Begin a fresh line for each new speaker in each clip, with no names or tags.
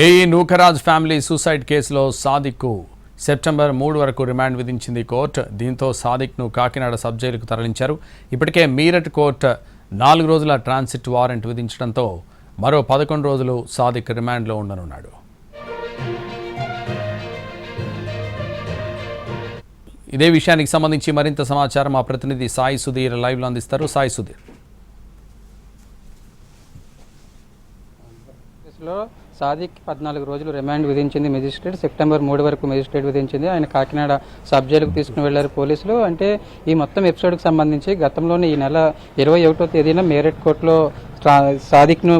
AE Nookaraj family suicide కేసులో సాదిక్కు September 3 వరకు remand విధించింది కోర్టు. దీంతో సాదిక్ను కాకినాడ సబ్ జైలుకు తరలించారు. ఇప్పటికే మీరట్ కోర్టు 4 రోజుల ట్రాన్సిట్ వారెంట్ విధించడంతో మరో 11 రోజులు సాదిక్ రిమాండ్లో ఉండనున్నాడు. ఇదే విషయానికి సంబంధించి మరింత సమాచారం మా ప్రతినిధి సాయి సుధీర్ లైవ్లో అందిస్తారు. సాయి సుధీర్.
సాదిక్ 14 రోజులు రిమాండ్ విధించింది మెజిస్ట్రేట్. సెప్టెంబర్ 3 వరకు మెజిస్ట్రేట్ విధించింది. ఆయన కాకినాడ సబ్ జైలుకు తీసుకుని వెళ్లారు పోలీసులు. అంటే ఈ మొత్తం ఎపిసోడ్కి సంబంధించి గతంలోనే ఈ నెల 21వ తేదీన మేరట్ కోర్టులో సాదిక్ను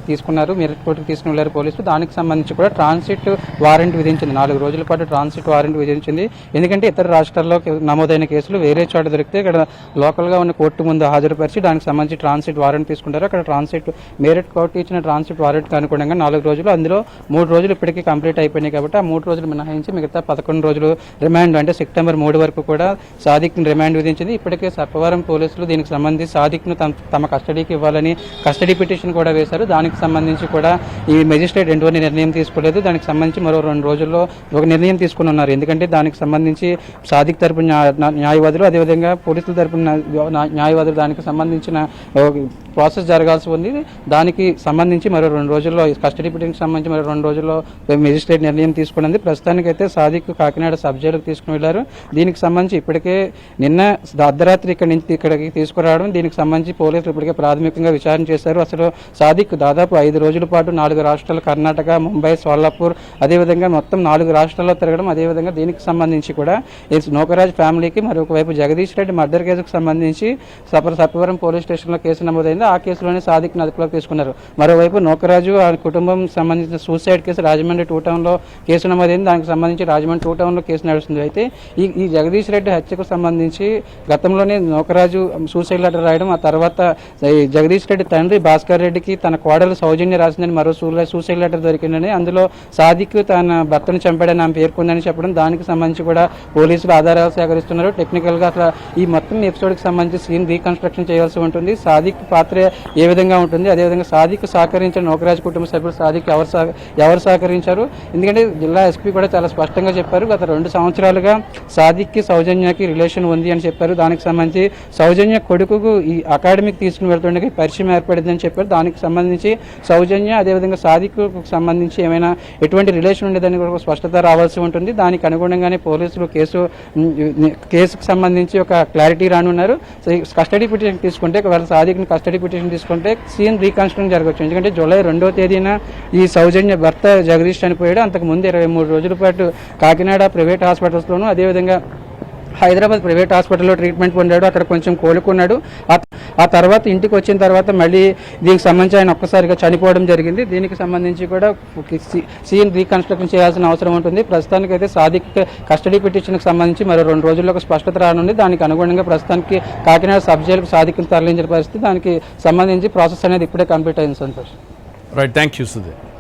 తీసుకున్నారు. మీరట్ కోర్టుకు తీసుకుని వెళ్ళారు పోలీసులు. దానికి సంబంధించి కూడా ట్రాన్సిట్ వారెంట్ విధించింది. 4 రోజుల పాటు ట్రాన్సిట్ వారెంట్ విధించింది. ఎందుకంటే ఇతర రాష్ట్రాల్లో నమోదైన కేసులు వేరే చోట దొరికితే ఇక్కడ లోకల్గా ఉన్న కోర్టు ముందు హాజరుపరిచి దానికి సంబంధించి ట్రాన్సిట్ వారెంట్ తీసుకుంటారు. అక్కడ మీరట్ కోర్టు ఇచ్చిన ట్రాన్సిట్ వారెంట్కి అనుగుణంగా 4 రోజులు, అందులో 3 రోజులు ఇప్పటికీ కంప్లీట్ అయిపోయినాయి. కాబట్టి ఆ 3 రోజులు మినహాయించి మిగతా 11 రోజులు రిమాండ్, అంటే సెప్టెంబర్ 3 వరకు కూడా సాదిక్ను రిమాండ్ విధించింది. ఇప్పటికే సర్పవరం పోలీసులు దీనికి సంబంధించి సాదిక్ను తమ కస్టడీకి ఇవ్వాలని కస్టడీ పిటిషన్ కూడా వేశారు. దానికి సంబంధించి కూడా ఈ మెజిస్ట్రేట్ ఎటువంటి నిర్ణయం తీసుకోలేదు. దానికి సంబంధించి మరో 2 రోజుల్లో ఒక నిర్ణయం తీసుకుని ఉన్నారు. ఎందుకంటే దానికి సంబంధించి సాదిక్ తరపున న్యాయవాదులు, అదేవిధంగా పోలీసుల తరపున న్యాయవాదులు దానికి సంబంధించిన ప్రాసెస్ జరగాల్సి ఉంది. దానికి సంబంధించి మరో 2 రోజుల్లో కస్టడీ పిటిషన్కి సంబంధించి మరో 2 రోజుల్లో మెజిస్ట్రేట్ నిర్ణయం తీసుకున్నది. ప్రస్తుతానికైతే సాదిక్ కాకినాడ సబ్ జైలుకు తీసుకుని వెళ్లారు. దీనికి సంబంధించి ఇప్పటికే నిన్న అర్ధరాత్రి ఇక్కడికి తీసుకురావడం, దీనికి సంబంధించి పోలీసులు ఇప్పటికే ప్రాథమికంగా విచారణ చేశారు. అసలు సాదిక్ దాదాపు 5 రోజుల పాటు 4 రాష్ట్రాలు, కర్ణాటక, ముంబై, సోలాపూర్, అదేవిధంగా మొత్తం 4 రాష్ట్రాల్లో తిరగడం, అదేవిధంగా దీనికి సంబంధించి కూడా నూకరాజ్ ఫ్యామిలీకి మరొక వైపు జగదీష్ రెడ్డి మర్డర్ కేసుకు సంబంధించి సర్పవరం పోలీస్ స్టేషన్లో కేసు నమోదైంది. ఆ కేసులోనే సాదిక్ను అదుపులోకి తీసుకున్నారు. మరోవైపు నూకరాజు ఆ కుటుంబం సంబంధించిన సూసైడ్ కేసు రాజమండ్రి 2 టౌన్లో కేసు నమోదైంది. దానికి సంబంధించి రాజమండ్రి 2 టౌన్లో కేసు నడుస్తుంది. అయితే ఈ జగదీష్ రెడ్డి హత్యకు సంబంధించి గతంలోనే నూకరాజు సూసైడ్ లెటర్ రాయడం, ఆ తర్వాత జగదీష్ రెడ్డి తండ్రి భాస్కర్ రెడ్డికి తన కోడలు సౌజన్య రాసిందని మరో సూసైడ్ లెటర్ దొరికిందని, అందులో సాదిక్ తన భర్తను చంపాడని ఆమె పేర్కొందని చెప్పడం, దానికి సంబంధించి కూడా పోలీసులు ఆధారాలు సేకరిస్తున్నారు. టెక్నికల్గా అసలు ఈ మొత్తం ఎపిసోడ్కి సంబంధించి సీన్ రీకన్స్ట్రక్షన్ చేయాల్సి ఉంటుంది. సాదిక్ పాత్ర ఏ విధంగా ఉంటుంది, అదేవిధంగా సాదిక్ సహకరించిన నూకరాజ్ కుటుంబ సభ్యులు సాదిక్ ఎవరు సహకరించారు. ఎందుకంటే జిల్లా ఎస్పీ కూడా చాలా స్పష్టంగా చెప్పారు, గత 2 సంవత్సరాలుగా సాదిక్కి సౌజన్యకి రిలేషన్ ఉంది అని చెప్పారు. దానికి సంబంధించి సౌజన్య కొడుకుకు ఈ అకాడమీకి తీసుకుని వెళ్తుండగా పరిచయం ఏర్పడిందని చెప్పారు. దానికి సంబంధించి సౌజన్య అదేవిధంగా సాదిక్కు సంబంధించి ఏమైనా ఎటువంటి రిలేషన్ ఉండేదని కూడా స్పష్టత రావాల్సి ఉంటుంది. దానికి అనుగుణంగానే పోలీసులు కేసుకు సంబంధించి ఒక క్లారిటీ రానున్నారు. కస్టడీ పిటిషన్ తీసుకుంటే, ఒకవేళ సాదిక్ని కస్టడీ పిటిషన్ తీసుకుంటే సీన్ రీకన్స్ట్రక్షన్ జరగవచ్చు. ఎందుకంటే జూలై 2వ తేదీన ఈ సౌజన్య భర్త జగదీష్ చనిపోయాడు. అంతకుముందు 23 రోజుల పాటు కాకినాడ ప్రైవేట్ హాస్పిటల్స్లోనూ, అదేవిధంగా హైదరాబాద్ ప్రైవేట్ హాస్పిటల్లో ట్రీట్మెంట్ పొందాడు. అక్కడ కొంచెం కోలుకున్నాడు. ఆ తర్వాత ఇంటికి వచ్చిన తర్వాత మళ్ళీ దీనికి సంబంధించి ఆయన ఒక్కసారిగా చనిపోవడం జరిగింది. దీనికి సంబంధించి కూడా సీన్ రీకన్స్ట్రక్షన్ చేయాల్సిన అవసరం ఉంటుంది. ప్రస్తుతానికైతే సాదిక్ కస్టడీ పిటిషన్కి సంబంధించి మరో 2 రోజుల్లో ఒక స్పష్టత రానుంది. దానికి అనుగుణంగా ప్రస్తుతానికి కాకినాడ సబ్ జైలుకు సాదిక్ను తరలించిన పరిస్థితి, దానికి సంబంధించి ప్రాసెస్ అనేది ఇప్పుడే కంప్లీట్ అయింది. Santosh.
Right, thank you Sudheer.